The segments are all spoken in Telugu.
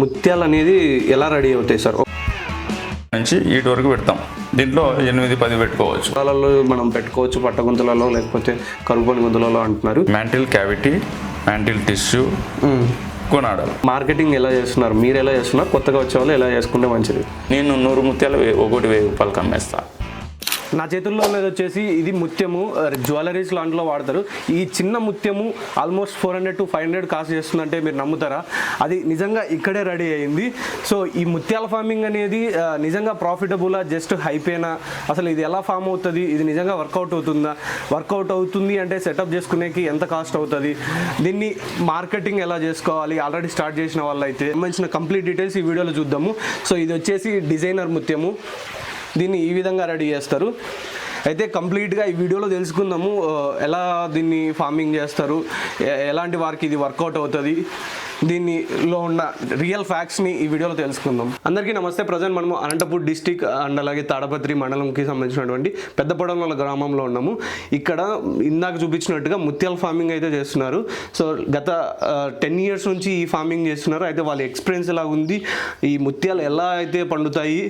ముత్యాలు అనేది ఎలా రెడీ అవుతాయి సార్? నుంచి ఈటి వరకు పెడతాం. దీంట్లో 8-10 పెట్టుకోవచ్చు. గుంతలలో మనం పెట్టుకోవచ్చు, పట్టగుంతలలో లేకపోతే కరుగుపని గుంతలలో అంటున్నారు. మ్యాంటిల్ క్యావిటీ, మ్యాంటిల్ టిష్యూ, కొనాడాలి. మార్కెటింగ్ ఎలా చేస్తున్నారు? మీరు ఎలా చేస్తున్నారు? కొత్తగా వచ్చే వాళ్ళు ఎలా చేసుకుంటే మంచిది? నేను 100 ముత్యాలు ఒకటి 1000 రూపాయలకి అమ్మేస్తా. నా చేతుల్లో ఉన్నది వచ్చేసి ఇది ముత్యము, జ్యువెలరీస్ లాంటిలో వాడతారు. ఈ చిన్న ముత్యము ఆల్మోస్ట్ 400 to 500 కాస్ట్ చేస్తుందంటే మీరు నమ్ముతారా? అది నిజంగా ఇక్కడే రెడీ అయింది. సో ఈ ముత్యాల ఫార్మింగ్ అనేది నిజంగా ప్రాఫిటబులా, జస్ట్ హైపేనా? అసలు ఇది ఎలా ఫామ్ అవుతుంది? ఇది నిజంగా వర్కౌట్ అవుతుందా? వర్కౌట్ అవుతుంది అంటే సెటప్ చేసుకునేకి ఎంత కాస్ట్ అవుతుంది? దీన్ని మార్కెటింగ్ ఎలా చేసుకోవాలి? ఆల్రెడీ స్టార్ట్ చేసిన వాళ్ళు అయితే సంబంధించిన కంప్లీట్ డీటెయిల్స్ ఈ వీడియోలో చూద్దాము. సో ఇది వచ్చేసి డిజైనర్ ముత్యము. దీన్ని ఈ విధంగా రెడీ చేస్తారు. అయితే కంప్లీట్గా ఈ వీడియోలో తెలుసుకుందాము ఎలా దీన్ని ఫార్మింగ్ చేస్తారు, ఎలాంటి వారికి ఇది వర్కౌట్ అవుతుంది, దీనిలో ఉన్న రియల్ ఫ్యాక్ట్స్ని ఈ వీడియోలో తెలుసుకుందాం. అందరికీ నమస్తే. ప్రజెంట్ మనము అనంతపూర్ డిస్టిక్ అండ్ అలాగే తాడపత్రి మండలంకి సంబంధించినటువంటి పెద్దపొడంగల గ్రామంలో ఉన్నాము. ఇక్కడ ఇందాక చూపించినట్టుగా ముత్యాల ఫార్మింగ్ అయితే చేస్తున్నారు. సో గత 10 years నుంచి ఈ ఫార్మింగ్ చేస్తున్నారు. అయితే వాళ్ళ ఎక్స్పీరియన్స్ ఎలా ఉంది, ఈ ముత్యాలు ఎలా అయితే పండుతాయి,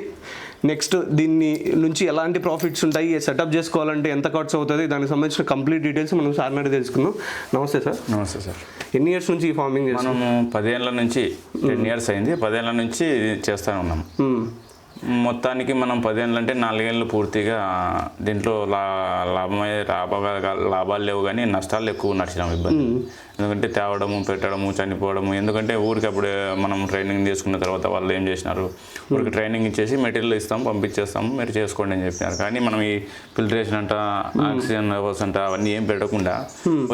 నెక్స్ట్ దీన్ని నుంచి ఎలాంటి ప్రాఫిట్స్ ఉంటాయి, సెటప్ చేసుకోవాలంటే ఎంత ఖర్చు అవుతుంది, దానికి సంబంధించిన కంప్లీట్ డీటెయిల్స్ మనం సార్ నాటి తెలుసుకుందాం. నమస్తే సార్. నమస్తే సార్. ఎన్ని ఇయర్స్ నుంచి ఈ ఫార్మింగ్ చేస్తాం? మనము 10 ఏళ్ళ నుంచి 10 years అయింది. 10 ఏళ్ళ నుంచి చేస్తూనే ఉన్నాం. మొత్తానికి మనం 10 ఏళ్ళు అంటే 4 ఏళ్ళు పూర్తిగా దీంట్లో లాభాలు లేవు, కానీ నష్టాలు ఎక్కువ నడిచినాం. ఇబ్బంది ఎందుకంటే తేవడము, పెట్టడము, చనిపోవడము. ఎందుకంటే ఊరికి అప్పుడు మనం ట్రైనింగ్ తీసుకున్న తర్వాత వాళ్ళు ఏం చేసినారు, ఊరికి ట్రైనింగ్ ఇచ్చేసి మెటీరియల్ ఇస్తాం, పంపించేస్తాము, మీరు చేసుకోండి అని చెప్పినారు. కానీ మనం ఈ ఫిల్టరేషన్ అంట, ఆక్సిజన్ లెవెల్స్ అంట అవన్నీ ఏం పెట్టకుండా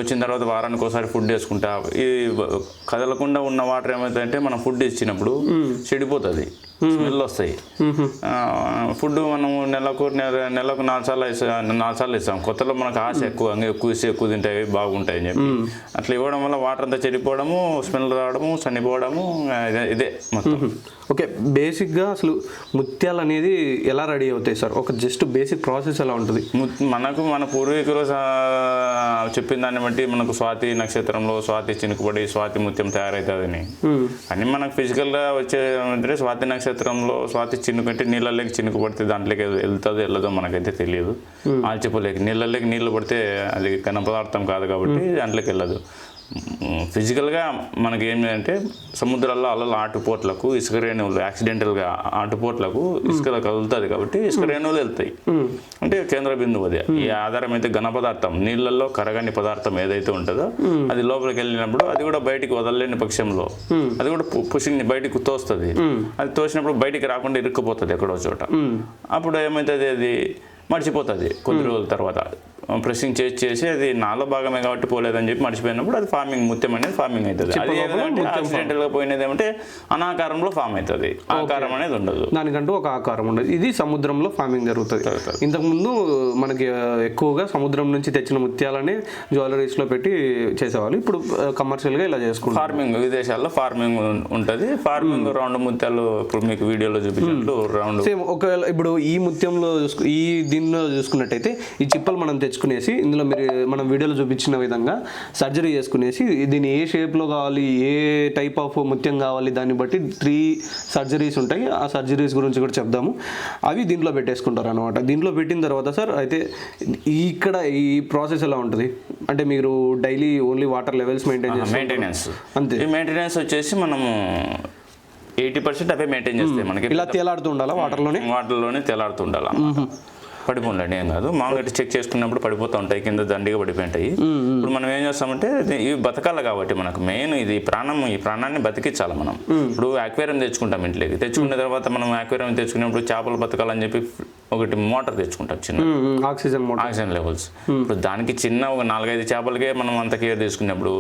వచ్చిన తర్వాత వారానికి ఒకసారి ఫుడ్ వేసుకుంటా, ఈ కదలకుండా ఉన్న వాటర్ ఏమవుతుందంటే మనం ఫుడ్ ఇచ్చినప్పుడు చెడిపోతుంది, స్మెల్ వస్తాయి. ఫుడ్ మనము నెలకు 4 సార్లు ఇస్తాం. కొత్తలో మనకు ఆశ ఎక్కువ తింటాయి, బాగుంటాయి అని చెప్పి అట్లా ఇవ్వడం వల్ల వాటర్ అంతా చెడిపోవడము, స్మెల్ రావడము, చనిపోవడము, ఇదే మొత్తం. ఓకే, బేసిక్గా అసలు ముత్యాలు అనేది ఎలా రెడీ అవుతాయి సార్? ఒక జస్ట్ బేసిక్ ప్రాసెస్ ఎలా ఉంటుంది? మన పూర్వీకులు చెప్పిన దాన్ని బట్టి మనకు స్వాతి నక్షత్రంలో స్వాతి చినుకుపడి స్వాతి ముత్యం తయారవుతుందని. కానీ మనకు ఫిజికల్గా వచ్చే స్వాతి నక్షత్రంలో స్వాతి చినుకు అంటే నీళ్ళలోకి చినుకు పడితే దాంట్లోకి వెళ్తుందో వెళ్ళదో మనకైతే తెలియదు. ఆల్చిపోలేక నీళ్ళలోకి నీళ్ళు పడితే అది ఘన పదార్థం కాదు కాబట్టి దాంట్లోకి వెళ్ళదు. ఫిజికల్గా మనకి ఏంటంటే సముద్రాల్లో అలలు ఆటుపోట్లకు, ఇసుక రేణువులు యాక్సిడెంటల్గా ఆటుపోట్లకు ఇసుకలో కదులుతుంది కాబట్టి ఇసుక రేణువులు వెళ్తాయి. అంటే కేంద్ర బిందువు అది. ఈ ఆధారం అయితే ఘన పదార్థం, నీళ్ళల్లో కరగని పదార్థం ఏదైతే ఉంటుందో అది లోపలికి వెళ్ళినప్పుడు అది కూడా బయటికి వదలలేని పక్షంలో అది కూడా పుషింగ్ బయటికి తోస్తుంది. అది తోసినప్పుడు బయటికి రాకుండా ఇరుక్కుపోతుంది ఎక్కడో చోట. అప్పుడు ఏమవుతుంది, అది మర్చిపోతుంది కొద్ది రోజుల తర్వాత. ప్రెస్సింగ్ చేసి అది నాలో భాగమే కాబట్టి పోలేదని చెప్పి మర్చిపోయినప్పుడు అది ఫార్మింగ్ ముత్యం అనేది ఫార్మింగ్ అవుతుంది. అది యాక్సిడెంటల్ గా పోయినది ఏమంటే అనాకారంలో ఫామ్ అవుతుంది, ఆకారం అనేది ఉండదు, దానికంటూ ఒక ఆకారం ఉండదు. ఇది సముద్రంలో ఫార్మింగ్ జరుగుతుంది. ఇంతకుముందు మనకి ఎక్కువగా సముద్రం నుంచి తెచ్చిన ముత్యాలని జ్యువెలరీస్ లో పెట్టి చేసేవాళ్ళు. ఇప్పుడు కమర్షియల్ గా ఇలా చేసుకుంటారు. ఫార్మింగ్ విదేశాల్లో ఫార్మింగ్ ఉంటుంది. ఫార్మింగ్ రౌండ్ ముత్యాలు ఇప్పుడు మీకు వీడియోలో చూపించినట్లు రౌండ్ సేమ్. ఒకవేళ ఇప్పుడు ఈ ముత్యంలో దీనిలో చూసుకున్నట్టయితే ఈ చిప్పలు మనం తెచ్చుకునేసి ఇందులో మనం వీడియోలో చూపించిన విధంగా సర్జరీ చేసుకునేసి దీన్ని ఏ షేప్లో కావాలి, ఏ టైప్ ఆఫ్ ముత్యం కావాలి, దాన్ని బట్టి 3 సర్జరీస్ ఉంటాయి. ఆ సర్జరీస్ గురించి కూడా చెప్దాము. అవి దీంట్లో పెట్టేసుకుంటారు అనమాట. దీంట్లో పెట్టిన తర్వాత సార్ అయితే ఇక్కడ ఈ ప్రాసెస్ ఎలా ఉంటుంది అంటే మీరు daily only water levels maintenance అంతే. ఈ మెయింటెనెన్స్ వచ్చేసి మనము 80% అవే మెయింటైన్ చేస్తాయి. మనకి ఇలా తేలాడుతూ ఉండాలా, వాటర్లోనే తేలాడుతూ ఉండాలి. పడిపోండి ఏం కాదు. మామూలుగా చెక్ చేసుకున్నప్పుడు పడిపోతూ ఉంటాయి, కింద దండిగా పడిపోయింటాయి. ఇప్పుడు మనం ఏం చేస్తామంటే ఇవి బతకాలి కాబట్టి మనకు మెయిన్ ఇది ప్రాణం. ఈ ప్రాణాన్ని బతికించాలి మనం. ఇప్పుడు అక్వేరియం తెచ్చుకుంటాం ఇంట్లోకి. తెచ్చుకున్న తర్వాత మనం అక్వేరియం తెచ్చుకున్నప్పుడు చేపలు బతకాలని చెప్పి ఒకటి మోటార్ తెచ్చుకుంటాం, చిన్న ఆక్సిజన్ లెవెల్స్. ఇప్పుడు దానికి చిన్న ఒక 4-5 చేపలకే మనం అంత కేర్ తీసుకున్నప్పుడు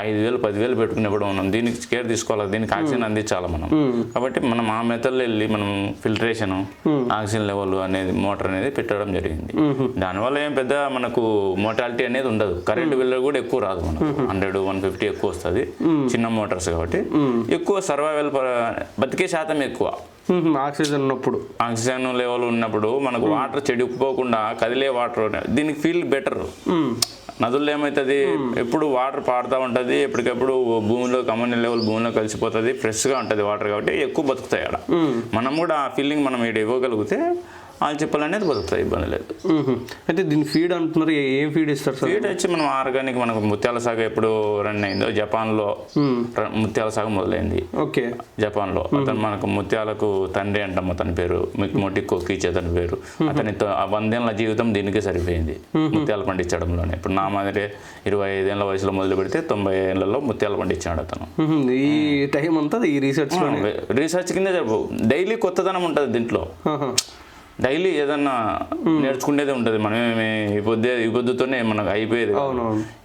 5,000-10,000 పెట్టుకున్నప్పుడు మనం దీనికి కేర్ తీసుకోవాలి, దీనికి ఆక్సిజన్ అందించాలి మనం. కాబట్టి మనం ఆ మెథడ్లో వెళ్ళి మనం ఫిల్టరేషన్, ఆక్సిజన్ లెవెల్ అనేది మోటార్ మోటార్ అనేది పెట్టడం జరిగింది. దానివల్ల ఏం పెద్ద మనకు మోటాలిటీ అనేది ఉండదు, కరెంట్ బిల్లు కూడా ఎక్కువ రాదు, మనకు 100-150 ఎక్కువ వస్తుంది చిన్న మోటార్స్ కాబట్టి. ఎక్కువ సర్వైవల్ బతికే శాతం ఎక్కువ. ఆక్సిజన్ ఉన్నప్పుడు, ఆక్సిజన్ లెవెల్ ఉన్నప్పుడు మనకు వాటర్ చెడిపోకుండా కదిలే వాటర్, దీనికి ఫీల్ బెటర్. నదుల్లో ఏమవుతుంది, ఎప్పుడు వాటర్ పారుతూ ఉంటుంది, ఎప్పటికప్పుడు భూమిలో కమన్ లెవెల్ భూమిలో కలిసిపోతుంది, ఫ్రెష్గా ఉంటుంది వాటర్ కాబట్టి ఎక్కువ బతుకుతాయి అక్కడ. మనం కూడా ఆ ఫీలింగ్ మనం ఇక్కడ ఇవ్వగలిగితే ఆల్చిప్పలు అనేది బతుకుతాయి, ఇబ్బంది లేదు. అయితే దీని ఫీడ్ అంటున్నారు, ఏం ఫీడ్ ఇస్తారు సార్? ఫీడ్ వచ్చి మనం ఆర్గానిక్, మనకు ముత్యాల సాగు ఎప్పుడు రన్ అయిందో జపాన్లో ముత్యాల సాగు మొదలైంది. ఓకే, జపాన్లో అతను మనకు ముత్యాలకు తండ్రి అంటాం, అతని పేరు మొటికో కీచ్ అతని పేరు. అతని 100 ఏళ్ల జీవితం దీనికే సరిపోయింది ముత్యాలు పండించడంలోనే. ఇప్పుడు నా మాదిరి 25 ఏళ్ల వయసులో మొదలు పెడితే 90 ఏళ్లలో ముత్యాలు పండించాడు అతను. ఈ టైం అంతా ఈ రీసెర్చ్ కింద డైలీ కొత్తదనం ఉంటుంది దీంట్లో, డైలీ ఏదన్నా నేర్చుకునేది ఉంటుంది. మనమే ఈ పొద్దుతోనే మనకు అయిపోయేది.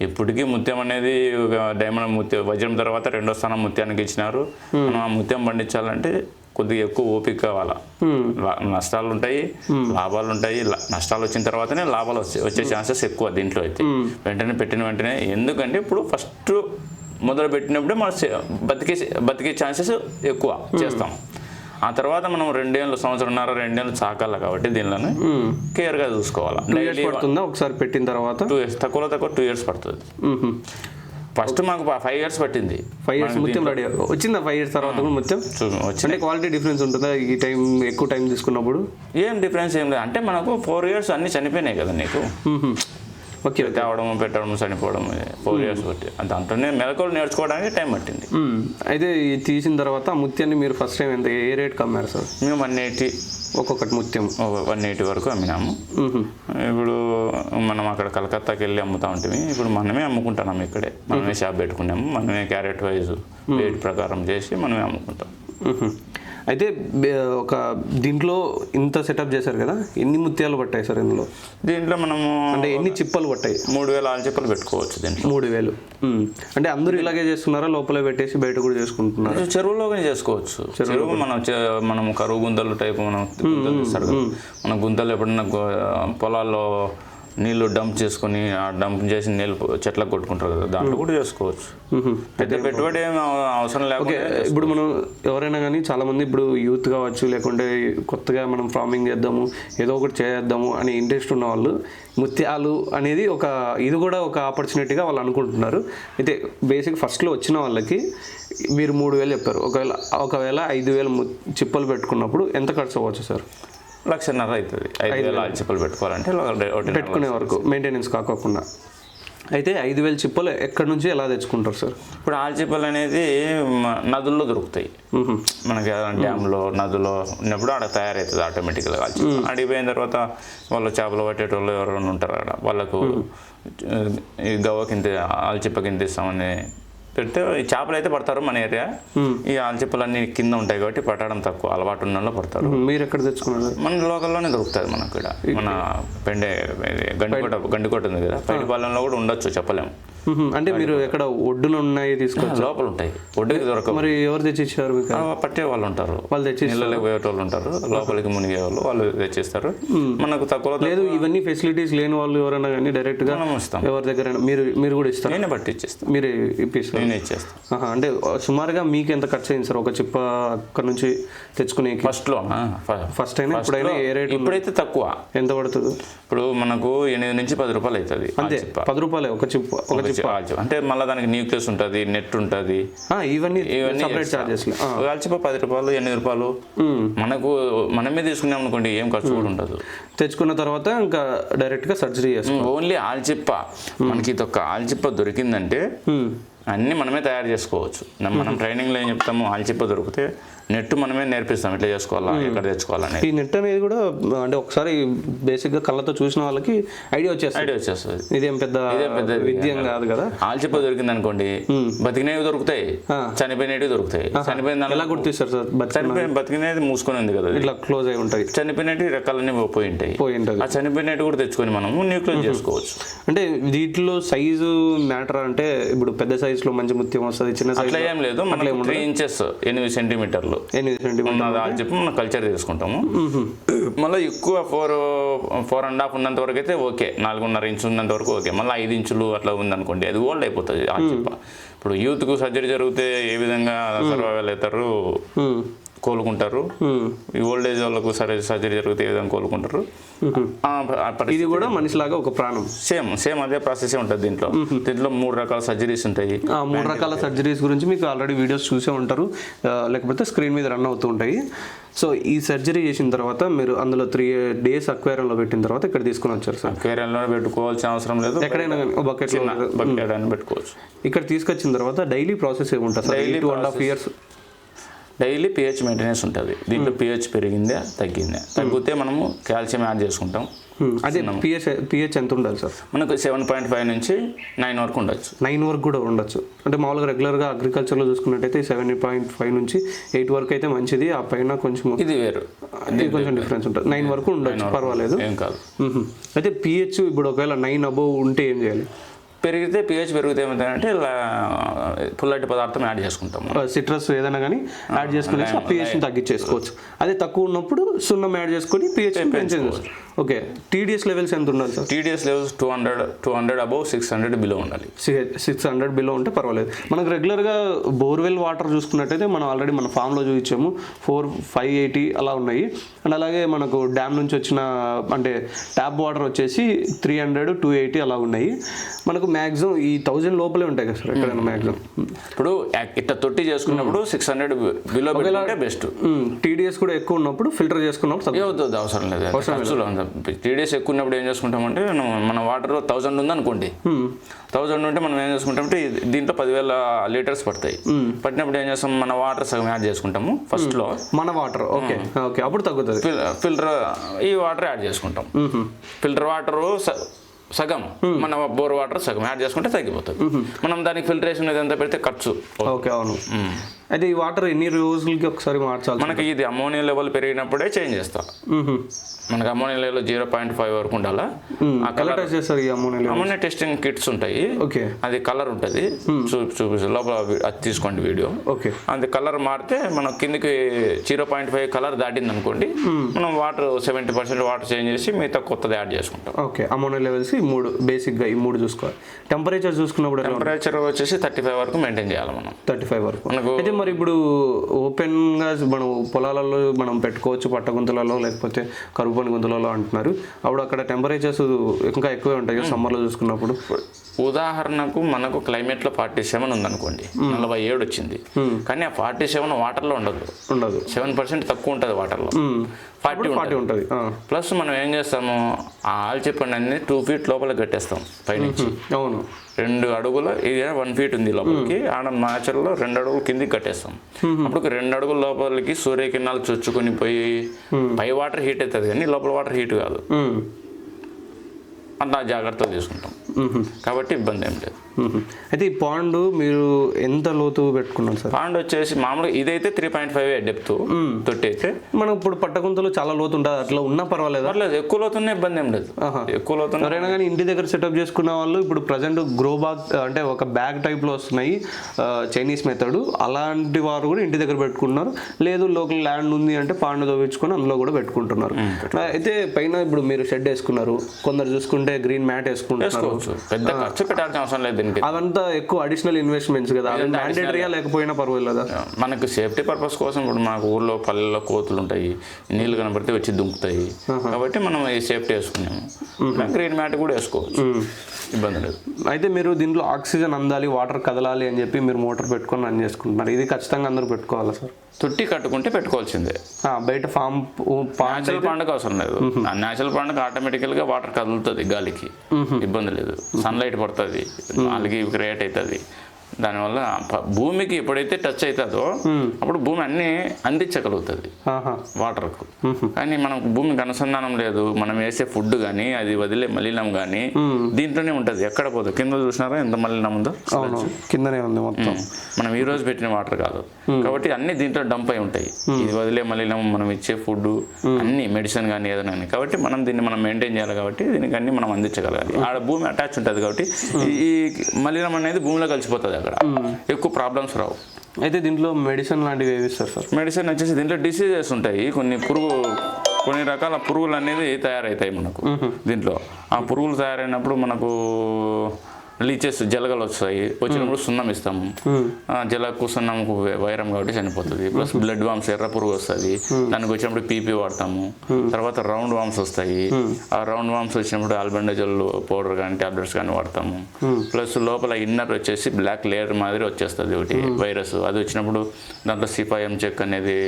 ఇప్పటికీ ముత్యం అనేది ఒక డైమండ్ ముత్యం, వజ్రం తర్వాత 2వ స్థానం ముత్యానికి ఇచ్చినారు. మనం ఆ ముత్యం పండించాలంటే కొద్దిగా ఎక్కువ ఓపిక కావాలా. నష్టాలు ఉంటాయి, లాభాలు ఉంటాయి. నష్టాలు వచ్చిన తర్వాతనే లాభాలు వచ్చే ఛాన్సెస్ ఎక్కువ దీంట్లో అయితే. పెట్టిన వెంటనే, ఎందుకంటే ఇప్పుడు ఫస్ట్ మొదలు పెట్టినప్పుడే మన బతికే ఛాన్సెస్ ఎక్కువ చేస్తాం. ఆ తర్వాత మనం 2 ఏళ్ళు, సంవత్సరంన్నర 2 ఏళ్ళు చాకాలి కాబట్టి దీనిలోనే కేర్గా చూసుకోవాలి. ఒకసారి పెట్టిన తర్వాత 2 years, తక్కువ 2 years పడుతుంది. ఫస్ట్ మాకు 5 years పట్టింది. 5 years ముత్యం రెడీ వచ్చిందా? 5 years తర్వాత కూడా ముత్యం వచ్చింది. క్వాలిటీ డిఫరెన్స్ ఉంటుందా ఈ టైం, ఎక్కువ టైం తీసుకున్నప్పుడు? ఏం డిఫరెన్స్ ఏం లేదు, అంటే మనకు 4 years అన్ని చనిపోయినాయి కదా నీకు. ఓకే, తేవడం పెట్టడం చనిపోవడం 4 years బట్టి, దాంట్లోనే మెలకువలు నేర్చుకోవడానికి టైం పట్టింది. అయితే తీసిన తర్వాత ముత్యాన్ని మీరు ఫస్ట్ టైం ఎంత, ఏ రేట్కి అమ్మారు సార్? మేము 180 ఒక్కొక్కటి ముత్యం 180 వరకు అమ్మినాము. ఇప్పుడు మనం అక్కడ కలకత్తాకి వెళ్ళి అమ్ముతా ఉంటుంది, ఇప్పుడు మనమే అమ్ముకుంటున్నాం ఇక్కడే. మనమే షాప్ పెట్టుకున్నాము, మనమే క్యారెట్ వైజ్ వెయిట్ ప్రకారం చేసి మనమే అమ్ముకుంటాం. అయితే ఒక దీంట్లో ఇంత సెటప్ చేశారు కదా, ఎన్ని ముత్యాలు పట్టాయి సార్ ఇందులో? దీంట్లో మనము అంటే ఎన్ని చిప్పలు పట్టాయి? 3000 ఆల్చిప్పలు పెట్టుకోవచ్చు దీంట్లో. 3000. అంటే అందరూ ఇలాగే చేస్తున్నారా, లోపల పెట్టేసి బయట కూడా చేసుకుంటున్నారు? చెరువులోనే చేసుకోవచ్చు. చెరువు మనం కరువు గుంతలు టైపు మనం గుంతలు తీస్తారు కదా, మన గుంతలు ఎప్పుడన్నా పొలాల్లో నీళ్లు డంప్ చేసుకుని, ఆ డంప్ చేసి నీళ్ళు చెట్లకు కొట్టుకుంటారు కదా, దాంట్లో కూడా చేసుకోవచ్చు. పెద్ద పెట్టుబడి ఏం అవసరం లేకుండా. ఇప్పుడు మనం ఎవరైనా కానీ చాలా మంది ఇప్పుడు యూత్ కావచ్చు, లేకుంటే కొత్తగా మనం ఫార్మింగ్ చేద్దాము, ఏదో ఒకటి చేద్దాము అని ఇంట్రెస్ట్ ఉన్న వాళ్ళు ముత్యాలు అనేది ఇది కూడా ఒక ఆపర్చునిటీగా వాళ్ళు అనుకుంటున్నారు. అయితే బేసిక్ ఫస్ట్లో వచ్చిన వాళ్ళకి మీరు 3000 చెప్పారు. ఒకవేళ 5000 చిప్పలు పెట్టుకున్నప్పుడు ఎంత ఖర్చు అవ్వచ్చు సార్? 1,50,000 అవుతుంది. 5,000 ఆల్చిప్పలు పెట్టుకోవాలంటే పెట్టుకునే వరకు మెయింటెనెన్స్ కాకుండా. అయితే 5,000 చిప్పలు ఎక్కడి నుంచి ఎలా తెచ్చుకుంటారు సార్? ఇప్పుడు ఆల్చిప్పలు అనేది నదుల్లో దొరుకుతాయి మనకి, డ్యామ్లో నదులో ఉన్నప్పుడు ఆడ తయారవుతుంది ఆటోమేటిక్గా. ఆల్చిప్ప అడిగిపోయిన తర్వాత వాళ్ళు చేపలు పట్టేటోళ్ళు ఎవరైనా ఉంటారు అక్కడ, వాళ్ళకు ఈ గవ్వకింత ఆల్చిప్పకింత ఇస్తామని పెడితే ఈ చేపలు అయితే పడతారు మన ఏరియా. ఈ ఆల్చిప్పలు అన్ని కింద ఉంటాయి కాబట్టి పట్టడం తక్కువ, అలవాటు ఉన్న వాళ్ళు పడతారు. మీరు ఎక్కడ తెచ్చుకున్నారు? మన లోకల్లోనే దొరుకుతుంది మనకు ఇక్కడ. మన గండికోట ఉంది కదా, పైడిపాలెంలో కూడా ఉండొచ్చు, చెప్పలేము. అంటే మీరు ఎక్కడ ఒడ్డున ఉన్నాయి తీసుకొచ్చి? లోపల ఉంటాయి, ఒడ్డుకి దొరకవు. మరి ఎవరు తెచ్చిచ్చారు? పట్టే వాళ్ళు ఉంటారు, వాళ్ళు తెచ్చి నీళ్ళకి పోయేటోళ్ళు ఉంటారు, లోపలికి మునిగే వాళ్ళు తెచ్చిస్తారు. మనకు తక్కువ లేదు, ఇవన్నీ ఫెసిలిటీస్ లేని వాళ్ళు ఎవరైనా కానీ డైరెక్ట్ గా ఎవరి దగ్గర మీరు కూడా ఇస్తారు? నేనే పట్టి ఇచ్చేస్తాను. మీరే ఇప్పిస్తారు? నేనే ఇచ్చేస్తాను. అంటే సుమారుగా మీకు ఎంత ఖర్చు అయింది సార్ ఒక చిప్ప అక్కడ నుంచి తెచ్చుకునే? ఫస్ట్ అయినా ఇప్పుడైనా ఏ రేట్? ఇప్పుడైతే తక్కువ. ఎంత పడుతుంది? ఇప్పుడు మనకు 8 నుంచి 10 రూపాయలు అవుతుంది. అంతే, 10 రూపాయలే ఒక చిప్ప. అంటే మళ్ళీ దానికి న్యూక్లియస్ ఉంటుంది, నెట్ ఉంటుంది, ఇవన్నీ సెపరేట్ చార్జెస్. ఆల్చిప్ప 10 రూపాయలు 8 రూపాయలు. మనమే తీసుకున్నాం అనుకోండి, ఏం ఖర్చు కూడా ఉండదు. తెచ్చుకున్న తర్వాత ఇంకా డైరెక్ట్ గా సర్జరీ చేస్తాం. ఓన్లీ ఆల్చిప్ప మనకి ఇది ఒక ఆల్చిప్ప దొరికిందంటే అన్నీ మనమే తయారు చేసుకోవచ్చు. మనం ట్రైనింగ్లో ఏం చెప్తాము, ఆల్చిప్ప దొరికితే నెట్ మనమే నేర్పిస్తాం, ఎట్లా చేసుకోవాలా, ఎక్కడ తెచ్చుకోవాలని. ఈ నెట్ అనేది కూడా అంటే ఒకసారి బేసిక్గా కళ్ళతో చూసిన వాళ్ళకి ఐడియా వచ్చేస్తుంది. ఇదేం పెద్ద విద్యం కాదు కదా. ఆల్చిప్ప దొరికింది అనుకోండి, బతికినవి దొరుకుతాయి, చనిపోయినవి దొరుకుతాయి. చనిపోయిన ఎలా గుర్తిస్తారు సార్? బతికినది మూసుకొని ఉంది కదా, ఇట్లా క్లోజ్ అయి ఉంటాయి. చనిపోయినవి రెక్కలన్నీ పోయి ఉంటాయి. ఆ చనిపోయినట్టు కూడా తెచ్చుకొని మనము న్యూక్లియస్ చేసుకోవచ్చు. అంటే వీటిలో సైజు మ్యాటర్ అంటే ఇప్పుడు పెద్ద సైజు సైజులో మంచి ముత్యం వస్తుంది, చిన్న అట్లా సైజ్ ఏం లేదు, మనకు 3 ఇంచెస్ 8 సెంటీమీటర్లు 8 సెంటీమీటర్ అది చెప్పి మనం కల్చర్ చేసుకుంటాము. మళ్ళీ ఎక్కువ 4.5 ఉన్నంత వరకు అయితే ఓకే, 4.5 ఇంచు ఉన్నంత వరకు ఓకే. మళ్ళీ 5 ఇంచులు అట్లా ఉందనుకోండి అది ఓల్డ్ అయిపోతుంది ఆ చిప్ప. ఇప్పుడు యూత్కు సర్జరీ జరిగితే ఏ విధంగా సర్వైవల్ అవుతారు, కోలుకుంటారు, ఈ ఓల్డ్ ఏజ్ వాళ్ళకు సర్జరీ జరిగితే ఏ విధంగా కోలుకుంటారు. ఇది కూడా మనిషిలాగా ఒక ప్రాణం, సేమ్ అదే ప్రాసెస్ ఉంటుంది. దీంట్లో 3 రకాల సర్జరీస్ ఉంటాయి. 3 రకాల సర్జరీస్ గురించి మీకు ఆల్రెడీ వీడియోస్ చూసే ఉంటారు, లేకపోతే స్క్రీన్ మీద రన్ అవుతూ ఉంటాయి. సో ఈ సర్జరీ చేసిన తర్వాత మీరు అందులో 3 days అక్వేరియంలో పెట్టిన తర్వాత ఇక్కడ తీసుకుని వచ్చారు సార్. అక్వేరియంలో పెట్టుకోవాల్సిన అవసరం లేదు, ఎక్కడైనా బకెట్ పెట్టుకోవచ్చు. ఇక్కడ తీసుకొచ్చిన తర్వాత డైలీ ప్రాసెస్ ఏముంటుంది sir? 2.5 years daily pH maintenance ఉంటుంది. దీంట్లో pH పెరిగిందా తగ్గిందా, తగ్గితే మనము కాల్షియం యాడ్ చేసుకుంటాం. అదే pH ఎంత ఉండాలి సార్? మనకు 7.5 నుంచి 9 వరకు ఉండొచ్చు. 9 వరకు కూడా ఉండొచ్చు. అంటే మామూలుగా రెగ్యులర్గా అగ్రికల్చర్లో చూసుకున్నట్టయితే 7.5 నుంచి 8 వరకు అయితే మంచిది. ఆ పైన కొంచెం ఇది వేరు, ఇది కొంచెం డిఫరెన్స్ ఉంటుంది. 9 వరకు ఉండొచ్చు, పర్వాలేదు, ఏం కాదు. అయితే pH ఇప్పుడు ఒకవేళ 9 above ఉంటే ఏం చేయాలి? పెరిగితే pH పెరిగితే ఏమవుతుందంటే పుల్లటి పదార్థం యాడ్ చేసుకుంటాం. సిట్రస్ ఏదైనా కానీ యాడ్ చేసుకుని ఆ pHని తగ్గించేసుకోవచ్చు. అదే తక్కువ ఉన్నప్పుడు సున్నం యాడ్ చేసుకొని pH పెంచేసుకోవచ్చు. ఓకే, TDS లెవెల్స్ ఎంత ఉండాలి sir? TDS levels 200 above, 600 below ఉండాలి. 600 బిలో ఉంటే పర్వాలేదు. మనకు రెగ్యులర్గా బోర్వెల్ వాటర్ చూసుకున్నట్టయితే మనం ఆల్రెడీ మన ఫామ్లో చూపించాము, 580 అలా ఉన్నాయి. అండ్ అలాగే మనకు డ్యామ్ నుంచి వచ్చిన అంటే ట్యాప్ వాటర్ వచ్చేసి 300, 280 అలా ఉన్నాయి. మనకు మ్యాక్సిమం ఈ 1000 లోపలే ఉంటాయి కదా సార్ ఎక్కడైనా మ్యాక్సిమం. ఇప్పుడు ఇట్లా తొట్టి చేసుకున్నప్పుడు 600 బిలో పెట్టుకుంటే బెస్ట్. TDS కూడా ఎక్కువ ఉన్నప్పుడు ఫిల్టర్ చేసుకున్నప్పుడు అవుతుంది, అవసరం లేదు. TDS ఎక్కువ ఉన్నప్పుడు ఏం చేసుకుంటామంటే మన వాటర్ 1000 ఉందనుకోండి, 1000 ఉంటే మనం ఏం చేసుకుంటామంటే దీంట్లో 10,000 లీటర్స్ పడతాయి. పట్టినప్పుడు ఏం చేస్తాం, మన వాటర్ సగం యాడ్ చేసుకుంటాము ఫస్ట్ లో. మన వాటర్ ఓకే ఓకే అప్పుడు తగ్గుతుంది. ఫిల్టర్ ఈ వాటర్ యాడ్ చేసుకుంటాం. ఫిల్టర్ వాటర్ సగం, మన బోర్ వాటర్ సగం యాడ్ చేసుకుంటే తగ్గిపోతుంది. మనం దానికి ఫిల్టరేషన్ ఎంత పెడితే ఖర్చు. ఓకే, అవును. అయితే ఈ వాటర్ ఎన్ని రోజులకి ఒకసారి మార్చాలి? మనకి ఇది అమోనియా లెవెల్ పెరిగినప్పుడే చేంజ్ చేస్తాం. మనకి అమోనియా లెవెల్ 0.5 వరకు ఉండాలా. అమోనియా టెస్టింగ్ కిట్స్ ఉంటాయి, అది కలర్ ఉంటుంది, చూపిస్తుంది లోపల, అది తీసుకోండి వీడియో. అది కలర్ మారితే మనం కిందికి 0.5 కలర్ దాటింది అనుకోండి, మనం వాటర్ 70% వాటర్ చేంజ్ చేసి మిగతా కొత్తది యాడ్ చేసుకుంటాం. ఓకే, అమోనియా లెవెల్స్ ఈ 3 బేసిక్గా ఈ 3 చూసుకోవాలి. టెంపరేచర్ చూసుకున్నప్పుడు టెంపరేచర్ వచ్చేసి 35 వరకు మెయింటైన్ చేయాలి మనం. 35 వరకు అయితే మరి ఇప్పుడు ఓపెన్గా మనం పొలాలలో మనం పెట్టుకోవచ్చు, పట్టగుంతలలో లేకపోతే కరువుపని గుంతలలో అంటున్నారు. అప్పుడు అక్కడ టెంపరేచర్స్ ఇంకా ఎక్కువే ఉంటాయి సమ్మర్లో చూసుకున్నప్పుడు. ఉదాహరణకు మనకు క్లైమేట్లో 47 ఉందనుకోండి, 47 వచ్చింది, కానీ ఆ 47 వాటర్లో ఉండదు, 7% తక్కువ ఉంటుంది వాటర్లో, 40 ఉంటుంది. ప్లస్ మనం ఏం చేస్తాము, ఆ ఆల్చిప్పండి అన్ని 2 feet లోపల కట్టేస్తాం పైనుంచి. అవును, 2 అడుగుల, ఇది 1 feet ఉంది లోపలికి, ఆడ న్యాచురల్లో 2 అడుగులు కిందికి కట్టేస్తాం. అప్పుడు 2 అడుగుల లోపలికి సూర్యకిరణాలు చొచ్చుకొని పోయి పై వాటర్ హీట్ అవుతుంది కానీ లోపల వాటర్ హీట్ కాదు. అంత జాగ్రత్తలు తీసుకుంటాం కాబట్టి ఇబ్బంది ఏం లేదు. అయితే ఈ పాండ్ మీరు ఎంత లోతు పెట్టుకున్నారు సార్? పాండ్ వచ్చేసి మామూలుగా ఇదైతే 3.5 డెప్త్ తొట్టి అయితే. మనం ఇప్పుడు పట్టగుంతలు చాలా లోతు ఉంటుంది, అట్లా ఉన్నా పర్వాలేదు? పర్లేదు, ఎక్కువ లోతున్నా ఇబ్బంది ఏం లేదు. ఎక్కువ లోతు ఎవరైనా కానీ ఇంటి దగ్గర సెటప్ చేసుకున్న వాళ్ళు ఇప్పుడు ప్రజెంట్ గ్రో బాగ్ అంటే ఒక బ్యాగ్ టైప్లో వస్తున్నాయి, చైనీస్ మెథడ్, అలాంటి వారు కూడా ఇంటి దగ్గర పెట్టుకుంటున్నారు. లేదు లోకల్ ల్యాండ్ ఉంది అంటే పాండ్ తవ్వించుకొని అందులో కూడా పెట్టుకుంటున్నారు. అయితే పైన ఇప్పుడు మీరు షెడ్ వేసుకున్నారు, కొందరు చూసుకుంటే గ్రీన్ మ్యాట్ వేసుకుంటున్నారు. పెద్ద ఖర్చు పెట్టాల్సిన అవసరం లేదు దీనికి. అదంతా ఎక్కువ అడిషనల్ ఇన్వెస్ట్మెంట్స్ కదా, మ్యాండేటరీగా లేకపోయినా పర్వాలేదు కదా. మనకు సేఫ్టీ పర్పస్ కోసం ఇప్పుడు మాకు ఊర్లో పల్లెల్లో కోతులు ఉంటాయి, నీళ్లు కనబడితే వచ్చి దుంకుతాయి, కాబట్టి మనం ఈ సేఫ్టీ వేసుకున్నాము. గ్రీన్ మ్యాట్ కూడా వేసుకోవచ్చు, ఇబ్బంది లేదు. అయితే మీరు దీంట్లో ఆక్సిజన్ అందాలి, వాటర్ కదలాలి అని చెప్పి మీరు మోటార్ పెట్టుకొని రన్ చేసుకుంటున్నారు. ఇది ఖచ్చితంగా అందరూ పెట్టుకోవాలా సార్? తొట్టి కట్టుకుంటే పెట్టుకోవాల్సిందే. బయట ఫామ్ న్యాచురల్ పండుగ అవసరం లేదు. న్యాచురల్ పండుగ ఆటోమేటికల్గా వాటర్ కదులుతుంది గాలికి, ఇబ్బంది లేదు. సన్లైట్ పడుతుంది, నాలుగు క్రియేట్ అవుతుంది. దానివల్ల భూమికి ఎప్పుడైతే టచ్ అవుతుందో అప్పుడు భూమి అన్ని అందించగలుగుతుంది వాటర్కు. కానీ మనకు భూమికి అనుసంధానం లేదు, మనం వేసే ఫుడ్ కానీ అది వదిలే మలినం కానీ దీంట్లోనే ఉంటుంది, ఎక్కడ పోదు. కింద చూసినారా ఎంత మలినం ఉందో, కిందనే ఉంది మొత్తం. మనం ఈ రోజు పెట్టిన వాటర్ కాదు కాబట్టి అన్ని దీంట్లో డంప్ అయి ఉంటాయి. ఇది వదిలే మలినం, మనం ఇచ్చే ఫుడ్ అన్ని, మెడిసిన్ కానీ ఏదైనా కానీ. కాబట్టి మనం దీన్ని మనం మెయింటైన్ చేయాలి, కాబట్టి దీనికి అన్ని మనం అందించగలగాలి. ఆడ భూమి అటాచ్ ఉంటుంది కాబట్టి ఈ మలినం అనేది భూమిలో కలిసిపోతుంది. అక్కడ, ఎక్కువ ప్రాబ్లమ్స్ రావు. అయితే దీంట్లో మెడిసిన్ లాంటివి ఏవి ఇస్తారు సార్? మెడిసిన్ వచ్చేసి దీంట్లో డిసీజెస్ ఉంటాయి, కొన్ని రకాల పురుగులు అనేది తయారవుతాయి మనకు దీంట్లో. ఆ పురుగులు తయారైనప్పుడు మనకు లీచెస్ జలగలు వచ్చినప్పుడు సున్నం ఇస్తాము. జలకు సున్నంకు వైరం కాబట్టి చనిపోతుంది. ప్లస్ బ్లడ్ వామ్స్ ఎర్ర పురుగు వస్తుంది, దానికి వచ్చినప్పుడు పీపీ వాడతాము. తర్వాత రౌండ్ వామ్స్ వస్తాయి, ఆ రౌండ్ వామ్స్ వచ్చినప్పుడు ఆల్బెండజోల్ పౌడర్ కానీ టాబ్లెట్స్ కానీ వాడతాము. ప్లస్ లోపల ఇన్నర్ వచ్చేసి బ్లాక్ లేయర్ మాదిరి వచ్చేస్తుంది ఒకటి వైరస్, అది వచ్చినప్పుడు దాంట్లో సిఫాయం చెక్ అనేది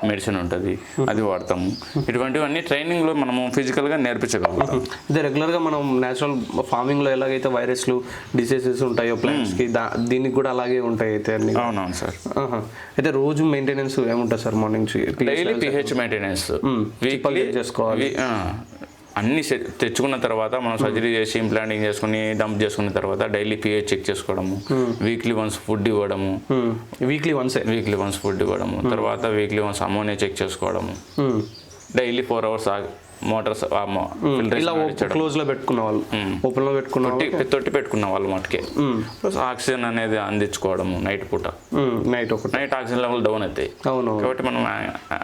మెడిసిన్ ఉంటుంది, అది వాడతాము. ఇటువంటివన్నీ ట్రైనింగ్లో మనము ఫిజికల్గా నేర్పించగలుగుతాం. ఇదే రెగ్యులర్గా మనం న్యాచురల్ ఫార్మింగ్లో ఎలాగైతే వైరస్లు డిసీజెస్ ఉంటాయో ప్లాంట్స్కి, దీనికి కూడా అలాగే ఉంటాయి అయితే అన్ని? అవునవును సార్. అయితే రోజు మెయింటెనెన్స్ ఏముంటుంది sir? Morning daily pH maintenance weekly చేసుకోవాలి. అన్ని తెచ్చుకున్న తర్వాత మనం సర్జరీ చేసి ఇంప్లాంటింగ్ చేసుకుని డంప్ చేసుకున్న తర్వాత డైలీ pH చెక్ చేసుకోవడము, వీక్లీ వన్స్ ఫుడ్ ఇవ్వడము, వీక్లీ వన్స్ ఫుడ్ ఇవ్వడము, తర్వాత వీక్లీ వన్స్ అమోనియా చెక్ చేసుకోవడము, డైలీ 4 hours మోటార్స్ క్లోజ్ లో పెట్టుకున్న వాళ్ళు, ఓపెన్ లో పెట్టుకున్న తొట్టి పెట్టుకున్న వాళ్ళు మటుకే. ప్లస్ ఆక్సిజన్ అనేది అందించుకోవడము నైట్ పూట. నైట్ ఆక్సిజన్ లెవెల్ డౌన్ అవుతాయి కాబట్టి మనం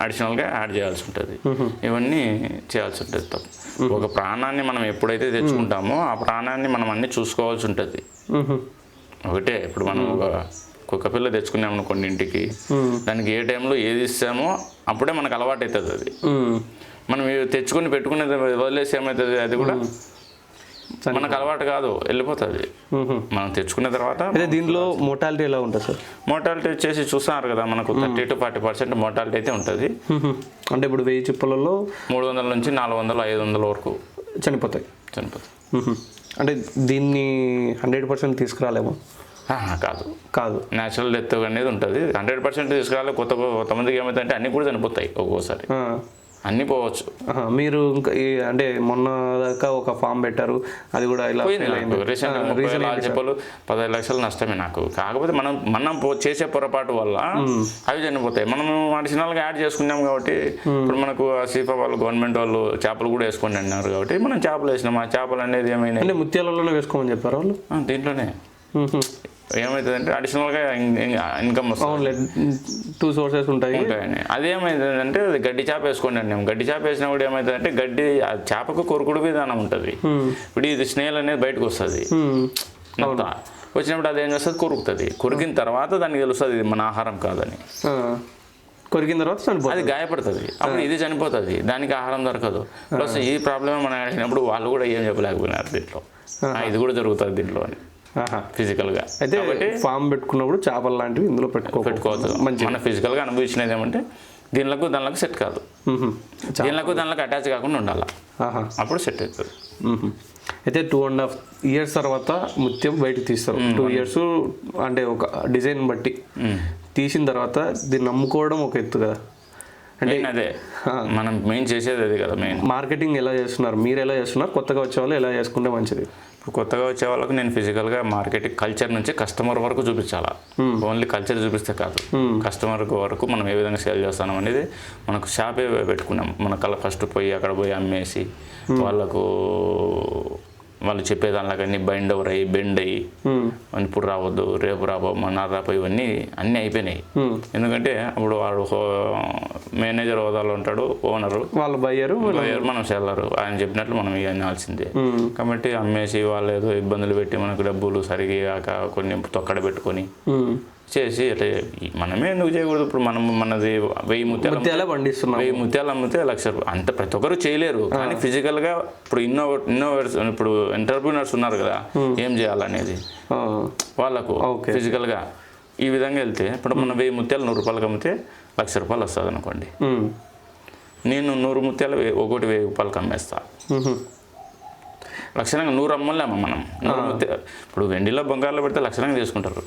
అడిషనల్గా యాడ్ చేయాల్సి ఉంటుంది. ఇవన్నీ చేయాల్సి ఉంటుంది. తప్ప ఒక ప్రాణాన్ని మనం ఎప్పుడైతే తెచ్చుకుంటామో ఆ ప్రాణాన్ని మనం అన్ని చూసుకోవాల్సి ఉంటుంది. ఒకటే ఇప్పుడు మనం ఒక కుక్క పిల్ల తెచ్చుకున్నాం అనుకోండి ఇంటికి, దానికి ఏ టైంలో ఏది ఇస్తామో అప్పుడే మనకు అలవాటు అవుతుంది. అది మనం తెచ్చుకుని పెట్టుకునేది వదిలేసి ఏమవుతుంది, అది కూడా మనకు అలవాటు కాదు, వెళ్ళిపోతుంది. మనం తెచ్చుకున్న తర్వాత దీంట్లో మోర్టాలిటీ ఎలా ఉంటుంది సార్? మోర్టాలిటీ వచ్చేసి చూస్తున్నారు కదా, మనకు 30 to 40% మోర్టాలిటీ అయితే ఉంటుంది. అంటే ఇప్పుడు 1000 చిప్పలలో 300 నుంచి 400, 500 వరకు చనిపోతాయి. అంటే దీన్ని 100% తీసుకురాలేమో? కాదు, న్యాచురల్ డెత్ అనేది ఉంటుంది. 100% తీసుకురాలి. కొంతమందికి ఏమవుతుందంటే అన్ని కూడా చనిపోతాయి, ఒక్కోసారి అన్ని పోవచ్చు. మీరు ఇంకా అంటే మొన్న దాకా ఒక ఫామ్ పెట్టారు, అది కూడా ఇలా రీసెంట్ చెప్పలు 15 లక్షలు నష్టమే నాకు. కాకపోతే మనం చేసే పొరపాటు వల్ల అవి చనిపోతాయి. మనం అడిషనల్గా యాడ్ చేసుకున్నాం కాబట్టి ఇప్పుడు మనకు సీఫా వాళ్ళు గవర్నమెంట్ వాళ్ళు చేపలు కూడా వేసుకోండి అన్నారు కాబట్టి మనం చేపలు వేసినాం. ఆ చేపలు అనేది ఏమైనా అంటే ముత్యాలలోనే వేసుకోమని చెప్పారు వాళ్ళు. దీంట్లోనే ఏమవుతుందంటే అడిషనల్గా ఇన్కమ్ వస్తుంది. 2 sources ఉంటాయి. అదేమైందంటే అది గడ్డి చేప వేసుకోండి అన్నాం. గడ్డి చేప వేసినా కూడా ఏమవుతుందంటే గడ్డి చేపకు కొరుకుడు విధానం ఉంటుంది. ఇప్పుడు ఇది స్నేల్ అనేది బయటకు వస్తుంది, వచ్చినప్పుడు అది ఏం చేస్తుంది, కొరుకుతుంది. కొరికిన తర్వాత దానికి తెలుస్తుంది ఇది మన ఆహారం కాదని. కొరికిన తర్వాత అది గాయపడుతుంది, అప్పుడు ఇది చనిపోతుంది, దానికి ఆహారం దొరకదు. ప్లస్ ఈ ప్రాబ్లమ్ మనం అడిగినప్పుడు వాళ్ళు కూడా ఏం చెప్పలేకపోయినారు దీంట్లో, ఇది కూడా జరుగుతుంది దీంట్లో అని ఫిజికల్గా. అయితే ఫామ్ పెట్టుకున్నప్పుడు చేపలు లాంటివి ఇందులో పెట్టుకోవచ్చు. మన ఫిజికల్గా అనుభవించినది ఏమంటే దానిలోకి సెట్ కాదు, దానిలోకి అటాచ్ కాకుండా ఉండాలి, అప్పుడు సెట్ అవుతుంది. అయితే 2.5 years తర్వాత ముత్యం బయటకు తీస్తారు. 2 years అంటే ఒక డిజైన్ బట్టి తీసిన తర్వాత దీన్ని నమ్ముకోవడం ఒక ఎత్తు కదా. అంటే అదే మనం మెయిన్ చేసేది అది కదా. మెయిన్ మార్కెటింగ్ ఎలా చేస్తున్నారు, మీరు ఎలా చేస్తున్నారు, కొత్తగా వచ్చే వాళ్ళు ఎలా చేసుకుంటే మంచిది? కొత్తగా వచ్చే వాళ్ళకు నేను ఫిజికల్గా మార్కెటింగ్ కల్చర్ నుంచి కస్టమర్ వరకు చూపించాలా. ఓన్లీ కల్చర్ చూపిస్తే కాదు, కస్టమర్ వరకు మనం ఏ విధంగా సేల్ చేస్తాం అనేది మనకు షాపే పెట్టుకున్నాం. మనకల్లా ఫస్ట్ అక్కడ పోయి అమ్మేసి వాళ్ళు చెప్పేదానిలాగన్నీ బెండ్ అయ్యి ఇప్పుడు రావద్దు, రేపు రాబో, మొన్న రాబో, ఇవన్నీ అన్నీ అయిపోయినాయి. ఎందుకంటే అప్పుడు వాడు మేనేజర్ హోదాలో ఉంటాడు, ఓనరు, వాళ్ళు బయ్యరు, మనం సెల్లరు, ఆయన చెప్పినట్లు మనం ఇవ్వాల్సిందే. కాబట్టి అమ్మేసి వాళ్ళు ఏదో ఇబ్బందులు పెట్టి మనకు డబ్బులు సరిగా కొన్ని తొక్కడ పెట్టుకొని చేసి అట్లా మనమే ఎందుకు చేయకూడదు? ఇప్పుడు మనది 1000 ముత్యాలు పండిస్తున్నాం, 1000 ముత్యాలు అమ్మితే 1 లక్ష రూపాయలు. అంత ప్రతి ఒక్కరు చేయలేరు, కానీ ఫిజికల్గా ఇప్పుడు ఇన్నోవేటర్స్ ఇప్పుడు ఎంటర్ప్రీనర్స్ ఉన్నారు కదా, ఏం చేయాలనేది వాళ్ళకు ఫిజికల్గా ఈ విధంగా వెళ్తే ఇప్పుడు మనం 1000 ముత్యాలు 100 రూపాయలకి అమ్మితే 1 లక్ష రూపాయలు వస్తుంది అనుకోండి. నేను 100 ముత్యాలు ఒకటి 1000 రూపాయలకి అమ్మేస్తా. లక్షణంగా 100 అమ్మలేమా మనం. ఇప్పుడు వెండిలో బంగారులో పెడితే లక్షణంగా తీసుకుంటారు.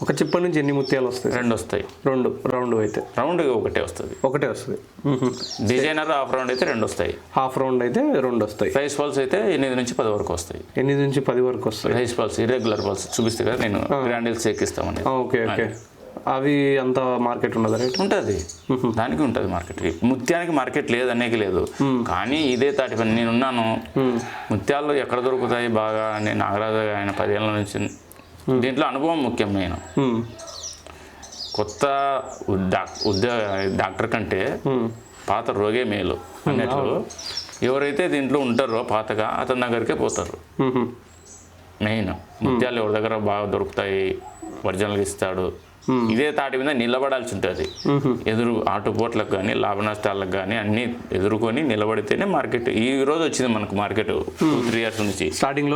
ఒక చిప్ప నుంచి ఎన్ని ముత్యాలు వస్తాయి? 2 వస్తాయి. రౌండ్ అయితే ఒకటే వస్తుంది. డిజైనర్ హాఫ్ రౌండ్ అయితే 2 వస్తాయి. హాఫ్ రౌండ్ అయితే 2 వస్తాయి. ప్రైస్ పల్స్ అయితే 8 నుంచి 10 వరకు వస్తాయి. 8 నుంచి 10 వరకు వస్తాయి. ప్రైస్ పల్స్ ఇర్రెగ్యులర్ పల్స్ చూపిస్తే కదా నేను గ్రాండిల్స్ ఎక్కిస్తామని. ఓకే. అవి అంత మార్కెట్ ఉన్నదా? రేట్ ఉంటుంది, దానికి ఉంటుంది మార్కెట్. ముత్యానికి మార్కెట్ లేదనేకి లేదు, కానీ ఇదే తాటి పని నేనున్నాను. ముత్యాలు ఎక్కడ దొరుకుతాయి బాగా? నేను నాగరాజు ఆయన 10 ఏళ్ళ నుంచి దీంట్లో అనుభవం ముఖ్యం. నేను కొత్త డాక్టర్ కంటే పాత రోగే మేలు అన్నట్లు ఎవరైతే దీంట్లో ఉంటారో పాతగా అతని దగ్గరికే పోతారు. మెయిన్ ముత్యాలు ఎవరి దగ్గర బాగా దొరుకుతాయి, ఒరిజినల్గా ఇస్తాడు, ఇదే తాటి మీద నిలబడాల్సి ఉంటుంది. ఎదురు ఆటుపోట్లకు కానీ లాభ నష్టాలకు కానీ అన్ని ఎదుర్కొని నిలబడితేనే మార్కెట్. ఈ రోజు వచ్చింది మనకు మార్కెట్ 2-3 years నుంచి. స్టార్టింగ్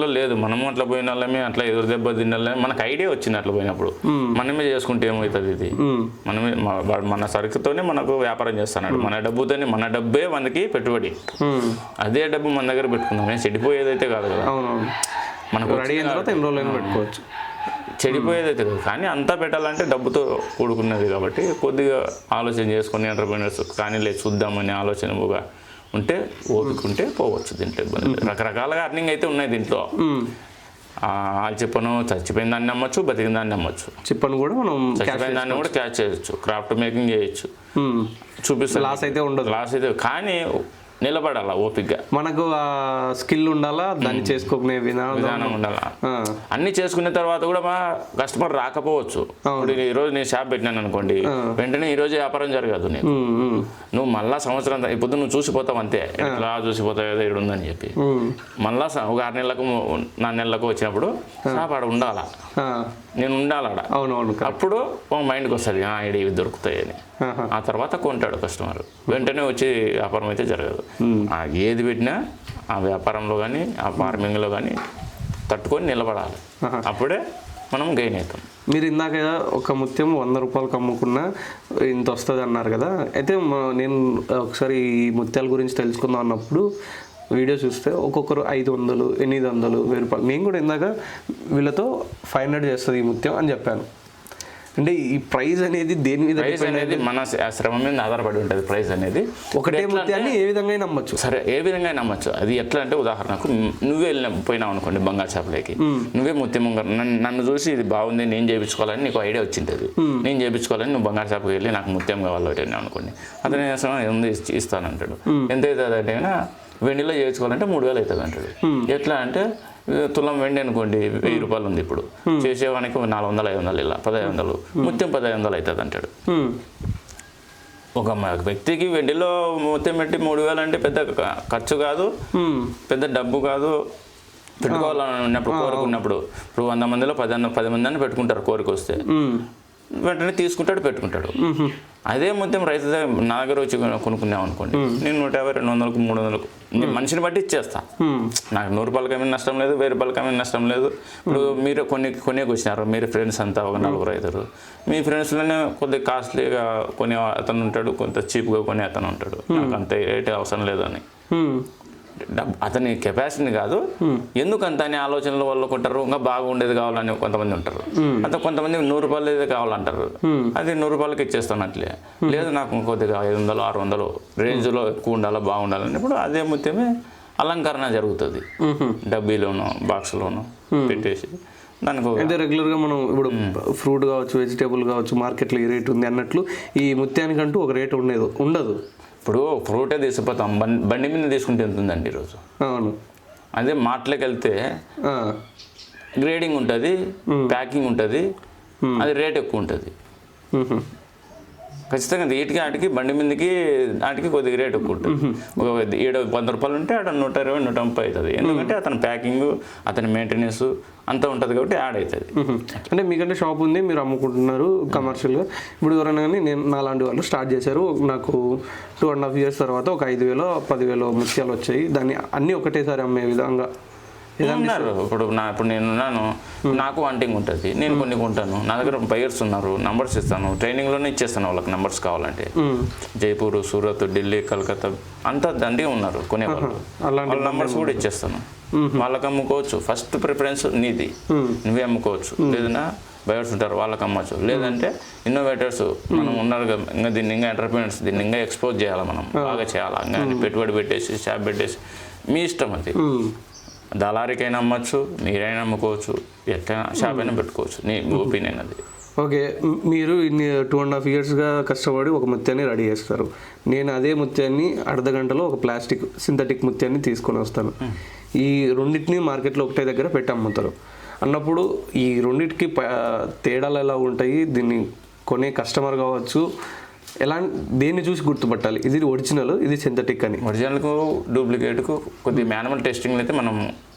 లో లేదు. మనము అట్లా పోయిన వాళ్ళమే, అట్లా ఎదురు దెబ్బ తినాలని మనకు ఐడియా వచ్చింది. అట్లా పోయినప్పుడు మనమే చేసుకుంటే ఏమవుతుంది, ఇది మనమే మన సరుకుతోనే మనకు వ్యాపారం చేస్తున్నాడు. మన డబ్బుతోనే, మన డబ్బే మనకి పెట్టుబడి. అదే డబ్బు మన దగ్గర పెట్టుకున్నాం, చెడిపోయేదైతే కాదు కదా. మనకు పెట్టుకోవచ్చు, చెడిపోయేదైతే కాదు. కానీ అంతా పెట్టాలంటే డబ్బుతో కూడుకున్నది కాబట్టి కొద్దిగా ఆలోచన చేసుకొని ఎంటర్ప్రైనర్స్ కానీ లేదు చూద్దామని ఆలోచనగా ఉంటే, ఓపిక ఉంటే పోవచ్చు. దీంట్లో ఇబ్బంది రకరకాలుగా అర్నింగ్ అయితే ఉన్నాయి దీంట్లో. చెప్పను చచ్చిపోయిన దాన్ని నమ్మచ్చు, బతికిన దాన్ని నమ్మచ్చు. చెప్పను కూడా మనం చచ్చిపోయిన దాన్ని కూడా క్యాచ్ చేయొచ్చు, క్రాఫ్ట్ మేకింగ్ చేయొచ్చు. చూపిస్తాను, లాస్ అయితే కానీ నిలబడాలా ఓపికగా. మనకు ఆ స్కిల్ ఉండాలా, దాన్ని చేసుకునే విధానం ఉండాలా. అన్ని చేసుకున్న తర్వాత కూడా మా కస్టమర్ రాకపోవచ్చు. ఇప్పుడు ఈ రోజు నేను షాప్ పెట్టినాను అనుకోండి, వెంటనే ఈ రోజు వ్యాపారం జరగదు. నీకు నువ్వు మళ్ళా సంవత్సరం ఇప్పుడు నువ్వు చూసిపోతావు అంతే, ఎట్లా చూసిపోతావు ఏదో ఇక్కడ ఉందని చెప్పి. మళ్ళా ఒక 6 నెలలకు 4 నెలలకు వచ్చినప్పుడు షాప్ ఆడ ఉండాలా, నేను ఉండాలాడ. అప్పుడు మైండ్కి వస్తుంది ఇవి దొరుకుతాయని. ఆ తర్వాత కొంటాడు కస్టమర్, వెంటనే వచ్చి వ్యాపారం అయితే జరగదు. ఏది పెట్టినా ఆ వ్యాపారంలో కానీ ఆ ఫార్మింగ్లో కానీ తట్టుకొని నిలబడాలి, అప్పుడే మనం గెయిన్ అవుతాం. మీరు ఇందాక ఒక ముత్యం 100 రూపాయలకు అమ్ముకున్నా ఇంత వస్తుంది అన్నారు కదా. అయితే నేను ఒకసారి ఈ ముత్యాల గురించి తెలుసుకుందాం అన్నప్పుడు వీడియో చూస్తే ఒక్కొక్కరు 500, 800, 1000 రూపాయలు. నేను కూడా ఇందాక వీళ్ళతో 500 చేస్తుంది ఈ ముత్యం అని చెప్పాను. అంటే ఈ ప్రైస్ అనేది దేని మీద? ప్రైస్ అనేది మన శ్రమ మీద ఆధారపడి ఉంటుంది. ప్రైస్ అనేది ఒకటే ముత్యాన్ని ఏ విధంగా నమ్మచ్చు. సరే, ఏ విధంగా నమ్మచ్చు. అది ఎట్లా అంటే ఉదాహరణకు నువ్వే పోయినావు అనుకోండి బంగారు షాపులోకి, నువ్వే ముత్యం నన్ను చూసి ఇది బాగుంది నేను చేయించుకోవాలని నీకు ఐడియా వచ్చింటుంది. నేను చేయించుకోవాలని నువ్వు బంగారు షాప్కి వెళ్ళి నాకు ముత్యం కావాలి అనుకోండి, అతను ఏం ఇస్తానంటాడు. ఎంత అవుతుంది అంటే వెండిలో చేయించుకోవాలంటే 3000 అవుతుంది అంటాడు. ఎట్లా అంటే తులం వెండి అనుకోండి 1000 రూపాయలు ఉంది, ఇప్పుడు చేసేవానికి 400, 500, ఇలా 1500, ముత్యం 1500 అవుతుంది అంటాడు. ఒక వ్యక్తికి వెండిలో ముత్యం పెట్టి 3000 అంటే పెద్ద ఖర్చు కాదు, పెద్ద డబ్బు కాదు. పెట్టుకోవాలని ఉన్నప్పుడు, కోరుకున్నప్పుడు ఇప్పుడు 100 మందిలో 10 మంది అని పెట్టుకుంటారు. కోరిక వస్తే వెంటనే తీసుకుంటాడు, పెట్టుకుంటాడు. అదే ముత్యం రైతు నా దగ్గర వచ్చి కొనుక్కున్నాం అనుకోండి, నేను 150, 200, 300 మనిషిని బట్టి ఇచ్చేస్తా. నాకు 100 రూపాయలకి ఏమైనా నష్టం లేదు, 1000 రూపాయలకి ఏమైనా నష్టం లేదు. ఇప్పుడు మీరు కొనేకి వచ్చినారు, మీరు ఫ్రెండ్స్ అంతా ఒక 4 5, మీ ఫ్రెండ్స్లోనే కొద్దిగా కాస్ట్లీగా కొనే అతను ఉంటాడు, కొంత చీప్గా కొనే అతను ఉంటాడు. నాకు అంత రేట్ అవసరం లేదని, అతని కెపాసిటీ కాదు ఎందుకంత అనే ఆలోచనల వల్ల కొంటారు. ఇంకా బాగుండేది కావాలని కొంతమంది ఉంటారు, అంత కొంతమంది 100 రూపాయలు కావాలంటారు. అది 100 రూపాయలకి ఇచ్చేస్తాను అట్లే. లేదు నాకు కొద్దిగా 500, 600 రేంజ్లో ఎక్కువ ఉండాలి, బాగుండాలని ఇప్పుడు అదే ముత్యమే అలంకరణ జరుగుతుంది. డబ్బీలోనో బాక్స్లోనో పెట్టేసి దానికి అయితే రెగ్యులర్గా మనం ఇప్పుడు ఫ్రూట్ కావచ్చు, వెజిటేబుల్ కావచ్చు, మార్కెట్లో ఈ రేట్ ఉంది అన్నట్లు ఈ ముత్యానికంటూ ఒక రేట్ ఉండదు. ఇప్పుడు ఫ్రూటే తీసుకుపోతాం, బండి మీద తీసుకుంటే ఎంత ఉందండి ఈరోజు. అవును, అదే మార్ట్లోకి వెళ్తే గ్రేడింగ్ ఉంటుంది, ప్యాకింగ్ ఉంటుంది, అది రేట్ ఎక్కువ ఉంటుంది ఖచ్చితంగా. వీటికి బండి మీదకి వాటికి కొద్దిగా రేట్ ఎక్కువ ఉంటుంది. ఒక 100 రూపాయలు ఉంటే అక్కడ 120, 130 అవుతుంది. ఎందుకంటే అతని ప్యాకింగ్, అతని మెయింటెనెన్స్ అంతా ఉంటుంది కాబట్టి యాడ్ అవుతుంది. అంటే మీకంటే షాప్ ఉంది, మీరు అమ్ముకుంటున్నారు కమర్షియల్గా. ఇప్పుడు ఎవరైనా కానీ నాలాంటి వాళ్ళు స్టార్ట్ చేశారు, నాకు 2.5 years తర్వాత ఒక 5000, 10,000 ముత్యాలు వచ్చాయి, దాన్ని అన్నీ ఒకటేసారి అమ్మే విధంగా ఉన్నారు. ఇప్పుడు నేనున్నాను, నాకు వాంటింగ్ ఉంటుంది, నేను కొన్ని కొంటాను. నా దగ్గర బయర్స్ ఉన్నారు, నంబర్స్ ఇస్తాను, ట్రైనింగ్లోనే ఇచ్చేస్తాను వాళ్ళకి నంబర్స్ కావాలంటే. జైపూర్, సూరత్, ఢిల్లీ, కలకత్తా అంతా దండిగా ఉన్నారు కొనేవాళ్ళు, వాళ్ళ నంబర్స్ కూడా ఇచ్చేస్తాను. వాళ్ళకి అమ్ముకోవచ్చు. ఫస్ట్ ప్రిఫరెన్స్ నీది, నువ్వే అమ్ముకోవచ్చు. లేదన్నా బయర్స్ ఉంటారు, వాళ్ళకి అమ్మచ్చు. లేదంటే ఇన్నోవేటర్స్ మనం ఉన్నారు కదా, ఇంకా దీన్ని ఇంకా ఎంటర్ప్రైనర్స్ దీన్ని ఇంకా ఎక్స్పోజ్ చేయాలి, మనం బాగా చేయాలి. ఇంకా పెట్టుబడి పెట్టేసి షాప్ పెట్టేసి మీ ఇష్టం అది. దళారికైనా అమ్మచ్చు, మీరైనా అమ్ముకోవచ్చు, ఎట్లయినా షాప్ అయినా పెట్టుకోవచ్చు. నీ ఒపీనియన్ అది. ఓకే, మీరు ఇన్ని 2.5 yearsగా కష్టపడి ఒక ముత్యాన్ని రెడీ చేస్తారు. నేను అదే ముత్యాన్ని అర్ధ గంటలో ఒక సింథటిక్ ముత్యాన్ని తీసుకొని వస్తాను. ఈ రెండింటిని మార్కెట్లో ఒకటే దగ్గర పెట్టి అమ్ముతారు. అన్నప్పుడు ఈ రెండింటికి తేడాలు ఎలా ఉంటాయి, దీన్ని కొనే కస్టమర్ కావచ్చు ఎలా, దేన్ని చూసి గుర్తుపట్టాలి ఇది ఒరిజినల్ ఇది సింథటిక్ అని? ఒరిజినల్కు డూప్లికేట్కు కొద్ది మాన్యువల్ టెస్టింగ్ అయితే మనం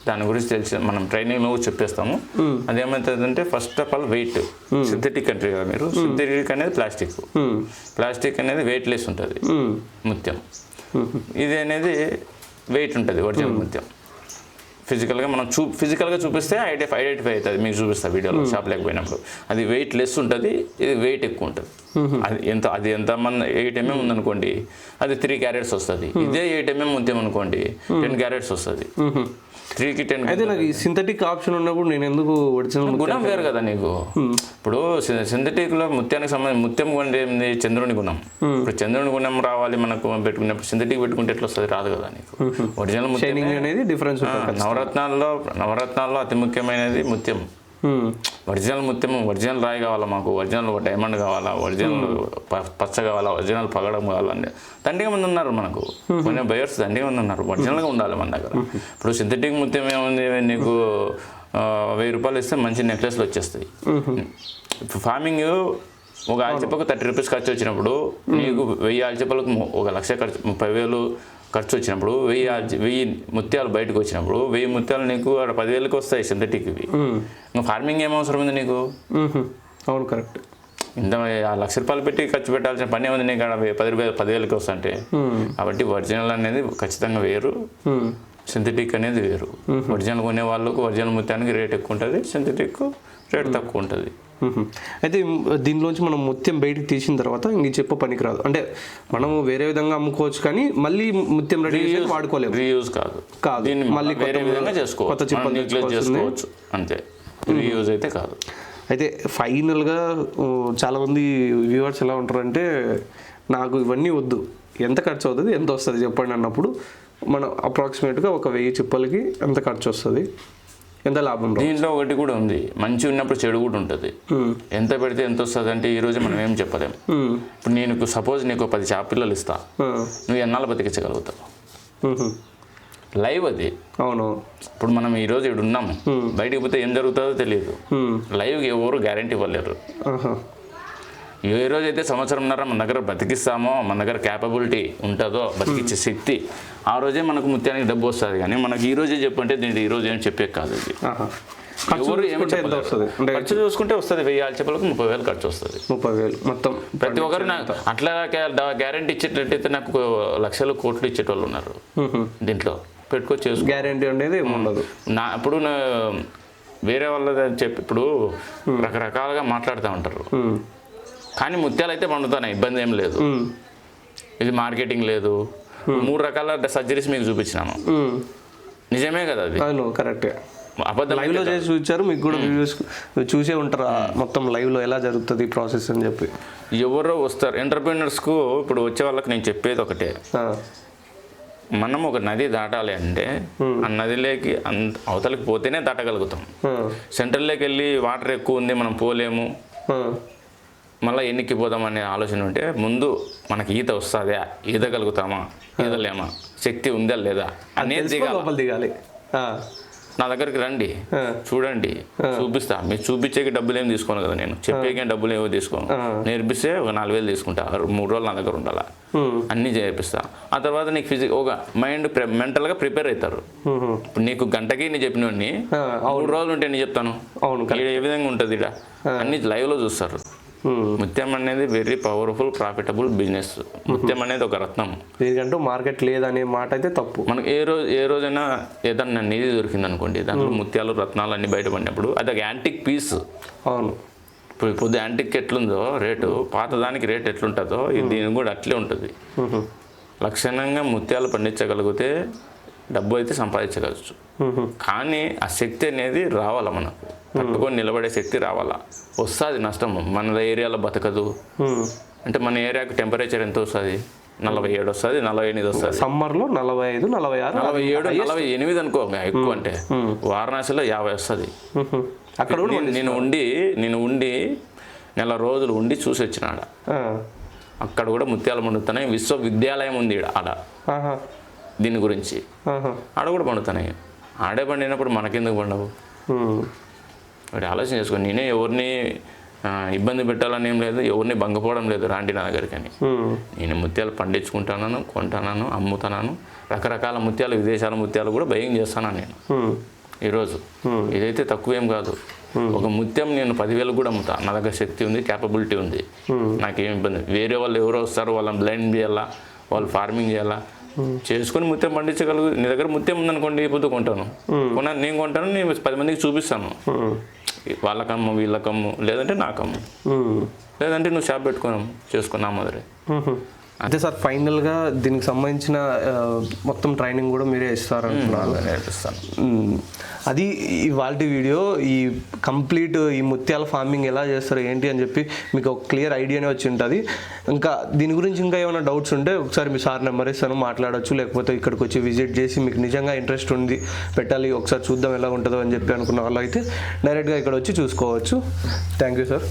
దాని గురించి తెలిసి మనం ట్రైనింగ్లో చెప్పేస్తాము. అదేమవుతుందంటే first of all weight, synthetic అంటే కదా మీరు, సింథటిక్ అనేది ప్లాస్టిక్ అనేది వెయిట్ లెస్ ఉంటుంది ముత్యం, ఇది అనేది వెయిట్ ఉంటుంది ఒరిజినల్ ముత్యం. ఫిజికల్గా మనం ఫిజికల్గా చూపిస్తే ఐడెంటిఫై అవుతుంది, మీకు చూపిస్తా వీడియోలో షాప్ లేకపోయినప్పుడు. అది వెయిట్ లెస్ ఉంటుంది, ఇది వెయిట్ ఎక్కువ ఉంటుంది. అది ఎంత మంది 8 mm ఉందనుకోండి అది 3 carats వస్తుంది. ఇదే 8 mm ముత్యం అనుకోండి 10 carats వస్తుంది. 3కి 10. అయితే నాకు ఈ సింథటిక్ ఆప్షన్ ఉన్నప్పుడు నేను ఎందుకు ఒరిజినల్? గుణం వేరు కదా నీకు. ఇప్పుడు సింథటిక్ లో ముత్యానికి సంబంధించి ముత్యం కొంటే ఏంది చంద్రుని గుణం. ఇప్పుడు చంద్రుని గుణం రావాలి మనకు పెట్టుకున్నప్పుడు సింథటిక్ పెట్టుకుంటే ఎట్లా వస్తుంది? రాదు కదా నీకు. ఒరిజినల్ ముత్యం అనేది డిఫరెన్స్. నవరత్నాల్లో అతి ముఖ్యమైనది ముత్యం. ఒరిజినల్ ముత్యం, ఒరిజినల్ రాయి కావాలా మాకు, ఒరిజినల్ డైమండ్ కావాలా, ఒరిజినల్ పచ్చ కావాలా, ఒరిజినల్ పగడం కావాలంటే దండిగా మంది ఉన్నారు మనకు. కొన్ని బయర్స్ దండిగా మంది ఉన్నారు. ఒరిజినల్గా ఉండాలి మన దగ్గర. ఇప్పుడు సింథటిక్ ముత్యం ఏముంది, నీకు 1000 రూపాయలు ఇస్తే మంచి నెక్లెస్లు వచ్చేస్తాయి. ఫార్మింగ్ ఒక ఆల్చిప్పకు 30 రూపీస్ ఖర్చు వచ్చినప్పుడు నీకు 1000 ఆల్చిప్పలకు 1 లక్ష ఖర్చు, 30,000 ఖర్చు వచ్చినప్పుడు 1000 ముత్యాలు బయటకు వచ్చినప్పుడు 1000 ముత్యాలు నీకు 10,000కి వస్తాయి సింథటిక్వి. ఇంకా ఫార్మింగ్ ఏం అవసరం ఉంది నీకు? అవును, కరెక్ట్. ఇంత 1 లక్ష రూపాయలు పెట్టి ఖర్చు పెట్టాల్సిన పని ఏముంది నీకు? 10,000కి వస్తుంటే. కాబట్టి ఒరిజినల్ అనేది ఖచ్చితంగా వేరు, సింథటిక్ అనేది వేరు. ఒరిజినల్ కొనే వాళ్ళకు ఒరిజినల్ ముత్యానికి రేట్ ఎక్కువ ఉంటుంది, సింథటిక్ రేట్ తక్కువ ఉంటుంది. అయితే దీనిలోంచి మనం ముత్యం బయటకు తీసిన తర్వాత ఇంక చెప్ప పనికి రాదు అంటే మనము వేరే విధంగా అమ్ముకోవచ్చు, కానీ మళ్ళీ ముత్యం రెడీ చేసి వాడుకోలేము. రీయూజ్ కాదు, దీన్ని మళ్ళీ వేరే విధంగా చేసుకోవచ్చు అంతే. రీయూజ్ అయితే కాదు. అయితే ఫైనల్గా చాలామంది వ్యూవర్స్ ఎలా ఉంటారంటే, నాకు ఇవన్నీ వద్దు, ఎంత ఖర్చు అవుతుంది, ఎంత వస్తుంది చెప్పండి అన్నప్పుడు మనం అప్రాక్సిమేట్గా ఒక 1000 చిప్పలకి ఎంత ఖర్చు వస్తుంది, ఎంత లాభం? దీంట్లో ఒకటి కూడా ఉంది, మంచి ఉన్నప్పుడు చెడు కూడా ఉంటుంది. ఎంత పెడితే ఎంత వస్తుంది అంటే ఈ రోజు మనం ఏం చెప్పలేము. ఇప్పుడు నేను సపోజ్ నీకు 10 చేపపిల్లలు ఇస్తా, నువ్వు ఎన్నాళ్ళు బతికించగలుగుతావు? లైవ్ అది. అవును. ఇప్పుడు మనం ఈ రోజు ఇక్కడ ఉన్నాము, బయటికి పోతే ఏం జరుగుతుందో తెలియదు. లైవ్కి ఎవరు గ్యారంటీ ఇవ్వలేరు. ఏ రోజైతే సంవత్సరంన్నర మన దగ్గర బతికిస్తామో, మన దగ్గర క్యాపబిలిటీ ఉంటుందో, బతికించే శక్తి, ఆ రోజే మనకు ముత్యానికి డబ్బు వస్తుంది. కానీ మనకి ఈ రోజే చెప్పంటే దీంట్లో ఈ రోజు ఏం చెప్పే కాదు. ఇది ఎవరు ఏమి ఖర్చు చూసుకుంటే వస్తుంది. 1000 ఆల్చిప్పలకు 30,000 ఖర్చు వస్తుంది. 30,000 మొత్తం ప్రతి ఒక్కరు అట్లా గ్యారంటీ ఇచ్చేటట్టయితే నాకు లక్షలు కోట్లు ఇచ్చేటోళ్ళు ఉన్నారు. దీంట్లో పెట్టుకోవచ్చు, గ్యారంటీ అనేది ఉండదు. ఇప్పుడు వేరే వాళ్ళ చెప్పి ఇప్పుడు రకరకాలుగా మాట్లాడుతూ ఉంటారు, కానీ ముత్యాలు అయితే పండుతున్నాయి, ఇబ్బంది ఏం లేదు. ఇది మార్కెటింగ్ లేదు. 3 రకాల సర్జరీస్ మీకు చూపించినాము, నిజమే కదా? అది కరెక్ట్. అబద్ధం లైవ్ లో చేసి చూపించారు, మీకు కూడా వ్యూస్ చూసే ఉంటారు మొత్తం లైవ్ లో ఎలా జరుగుతుంది ప్రాసెస్ అని చెప్పి. ఎవరో వస్తారు ఎంటర్ప్రీనర్స్కు. ఇప్పుడు వచ్చే వాళ్ళకి నేను చెప్పేది ఒకటే, మనం ఒక నది దాటాలి అంటే ఆ నదిలోకి అవతలకి పోతేనే దాటగలుగుతాం. సెంటర్లోకి వెళ్ళి వాటర్ ఎక్కువ ఉంది మనం పోలేము, మళ్ళీ ఎన్నికి పోదాం అనే ఆలోచన ఉంటే ముందు మనకి ఈత వస్తుందా, ఈదగలుగుతామా, ఈదలేమా, శక్తి ఉందా లేదా అనేది దిగాలి. నా దగ్గరికి రండి, చూడండి, చూపిస్తా. మీరు చూపించేకి డబ్బులు ఏమి తీసుకోను కదా, నేను చెప్పేకే డబ్బులు ఏమో తీసుకోను. నేర్పిస్తే ఒక 4,000 తీసుకుంటా, 3 రోజులు నా దగ్గర ఉండాలా, అన్నీ చేపిస్తా. ఆ తర్వాత నీకు ఒక మైండ్ మెంటల్గా ప్రిపేర్ అవుతారు. ఇప్పుడు నీకు గంటకి నేను చెప్పినోడిని 3 రోజులు ఉంటే నేను చెప్తాను ఏ విధంగా ఉంటుంది, ఇక్కడ అన్ని లైవ్లో చూస్తారు. ముత్యం అనేది వెరీ పవర్ఫుల్ ప్రాఫిటబుల్ బిజినెస్. ముత్యం అనేది ఒక రత్నం, దీనికంటూ మార్కెట్ లేదనే మాట అయితే తప్పు. మనకు ఏ రోజైనా ఏదన్నా నిధి దొరికింది అనుకోండి, దాంట్లో ముత్యాలు రత్నాలు అన్ని బయటపడినప్పుడు అది ఒక యాంటిక్ పీస్. అవును. ఇప్పుడు పొద్దు యాంటిక్ ఎట్లుందో రేటు, పాతదానికి రేట్ ఎట్లుంటుందో దీని కూడా అట్లే ఉంటుంది. లక్షణంగా ముత్యాలు పండించగలిగితే డబ్బు అయితే సంపాదించగలచ్చు, కానీ ఆ శక్తి అనేది రావాలా, మనకు పట్టుకొని నిలబడే శక్తి రావాలా. వస్తుంది నష్టం, మన ఏరియాలో బతకదు అంటే మన ఏరియాకి టెంపరేచర్ ఎంత వస్తుంది? 47 వస్తుంది, 48 వస్తుంది. సమ్మర్లో 45, 46, 47, 48 అనుకో ఎక్కువ. అంటే వారణాసిలో 50 వస్తుంది. అక్కడ నేను ఉండి నెల రోజులు ఉండి చూసి వచ్చినాడ. అక్కడ కూడా ముత్యాలు పండుతున్నాయి. విశ్వవిద్యాలయం ఉంది ఆడ దీని గురించి, ఆడ కూడా పండుతున్నాయి. ఆడే పండినప్పుడు మనకెందుకు పండవు? ఒకటి ఆలోచన చేసుకోండి. నేనే ఎవరిని ఇబ్బంది పెట్టాలని ఏం లేదు, ఎవరిని భంగపోవడం లేదు రాండి నా దగ్గరికి అని. నేను ముత్యాలు పండించుకుంటున్నాను, కొంటున్నాను, అమ్ముతున్నాను. రకరకాల ముత్యాలు, విదేశాల ముత్యాలు కూడా బయింగ్ చేస్తాను నేను ఈరోజు. ఇదైతే తక్కువేం కాదు. ఒక ముత్యం నేను 10,000 కూడా అమ్ముతా. నా దగ్గర శక్తి ఉంది, క్యాపబిలిటీ ఉంది, నాకేం ఇబ్బంది. వేరే వాళ్ళు ఎవరో వస్తారు, వాళ్ళని బ్లైండ్ చేయాలా, వాళ్ళు ఫార్మింగ్ చేయాలా, చేసుకొని ముత్యం పండించగలుగు. నీ దగ్గర ముత్యం ఉందనుకోండి, ఇప్పుడు కొంటాను, నేను కొంటాను, నేను 10 మందికి చూపిస్తాను. వాళ్ళకమ్ము, వీళ్ళకమ్ము, లేదంటే నాకమ్ము, లేదంటే నువ్వు షాప్ పెట్టుకున్నాము చేసుకున్నా మొదలే. అంతే సార్. ఫైనల్గా దీనికి సంబంధించిన మొత్తం ట్రైనింగ్ కూడా మీరే ఇస్తారంటున్నారు. నేర్పిస్తాను. అది ఇవాళ వీడియో. ఈ కంప్లీట్ ఈ ముత్యాల ఫార్మింగ్ ఎలా చేస్తారు ఏంటి అని చెప్పి మీకు ఒక క్లియర్ ఐడియానే వచ్చి ఉంటుంది. ఇంకా దీని గురించి ఇంకా ఏమైనా డౌట్స్ ఉంటే ఒకసారి మీ సార్ నెంబర్ ఇస్తాను, మాట్లాడచ్చు. లేకపోతే ఇక్కడికి వచ్చి విజిట్ చేసి మీకు నిజంగా ఇంట్రెస్ట్ ఉంది, పెట్టాలి, ఒకసారి చూద్దాం ఎలా ఉంటుందో అని చెప్పి అనుకున్న వాళ్ళు అయితే డైరెక్ట్గా ఇక్కడ వచ్చి చూసుకోవచ్చు. Thank you sir.